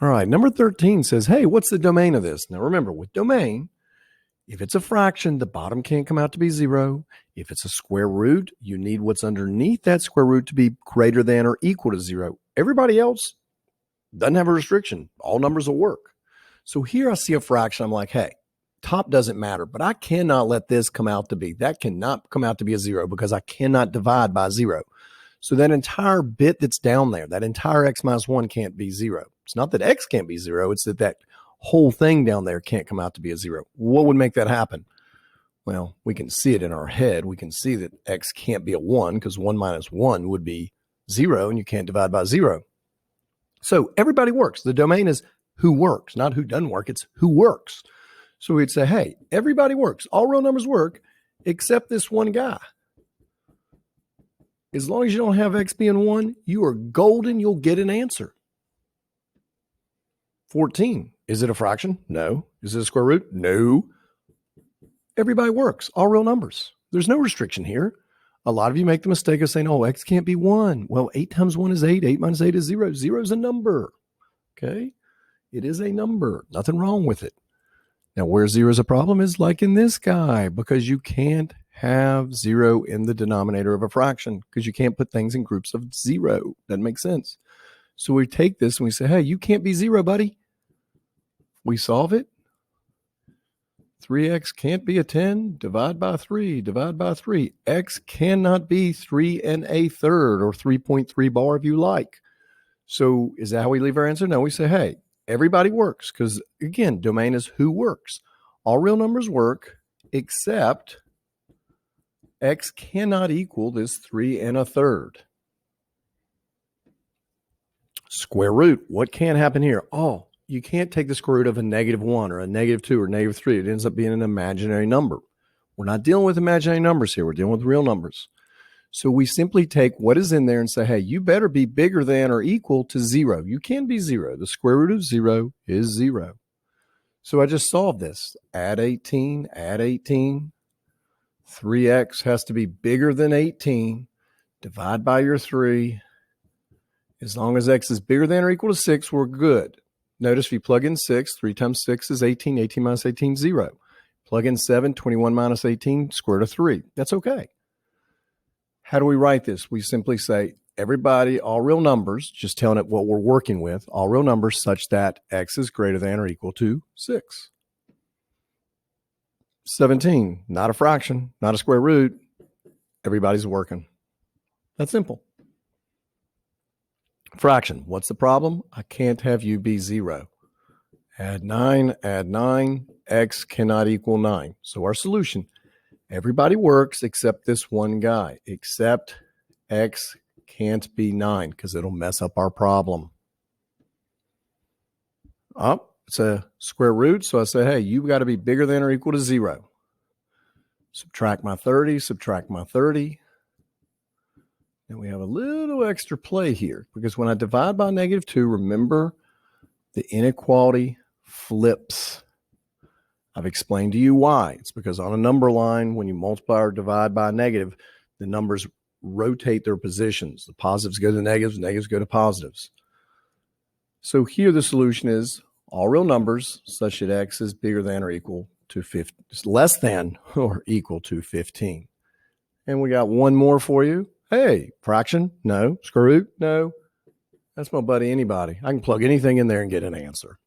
All right, number 13 says, hey, what's the domain of this? Now remember, with domain, if it's a fraction, the bottom can't come out to be 0. If it's a square root, you need what's underneath that square root to be greater than or equal to 0. Everybody else doesn't have a restriction. All numbers will work. So here I see a fraction. I'm like, hey, top doesn't matter, but I cannot let this come out to be. That cannot come out to be a 0 because I cannot divide by 0. So that entire bit that's down there, that entire x minus 1 can't be 0. It's not that x can't be 0. It's that that whole thing down there can't come out to be a 0. What would make that happen? Well, we can see it in our head. We can see that x can't be a 1 because 1 minus 1 would be 0, and you can't divide by 0. So everybody works. The domain is who works, not who doesn't work. It's who works. So we'd say, hey, everybody works. All real numbers work except this one guy. As long as you don't have x being 1, you are golden. You'll get an answer. 14. Is it a fraction? No. Is it a square root? No. Everybody works. All real numbers. There's no restriction here. A lot of you make the mistake of saying, oh, x can't be 1. Well, 8 times 1 is 8. 8 minus 8 is 0. 0 is a number. Okay? It is a number. Nothing wrong with it. Now, where 0 is a problem is like in this guy, because you can't have 0 in the denominator of a fraction because you can't put things in groups of 0. Doesn't make sense. So we take this and we say, hey, you can't be 0, buddy. We solve it. 3x can't be a 10. Divide by 3. Divide by 3. X cannot be 3 and a third, or 3.3 bar if you like. So is that how we leave our answer? No, we say, hey, everybody works because, again, domain is who works. All real numbers work except x cannot equal this 3 and a third. Square root. What can happen here? Oh, you can't take the square root of a -1 or a -2 or -3. It ends up being an imaginary number. We're not dealing with imaginary numbers here. We're dealing with real numbers. So we simply take what is in there and say, hey, you better be bigger than or equal to 0. You can be 0. The square root of 0 is 0. So I just solved this. Add 18, add 18. 3x has to be bigger than 18. Divide by your 3. As long as x is bigger than or equal to 6, we're good. Notice if you plug in 6, 3 times 6 is 18. 18 minus 18 is 0. Plug in 7, 21 minus 18, square root of 3. That's okay. How do we write this? We simply say, everybody, all real numbers, just telling it what we're working with, all real numbers such that x is greater than or equal to 6. 17, not a fraction, not a square root. Everybody's working. That's simple. Fraction, what's the problem? I can't have u be 0. Add 9, x cannot equal 9. So our solution, everybody works except this one guy, except x can't be 9 because it'll mess up our problem. Oh, it's a square root, so I say, hey, you've got to be bigger than or equal to 0. Subtract my 30, subtract my 30. And we have a little extra play here because when I divide by -2, remember the inequality flips. I've explained to you why. It's because on a number line, when you multiply or divide by a negative, the numbers rotate their positions. The positives go to negatives, negatives go to positives. So here the solution is all real numbers such that x is bigger than or equal to 15, less than or equal to 15. And we got one more for you. Hey, fraction? No. Square root? No. That's my buddy anybody. I can plug anything in there and get an answer.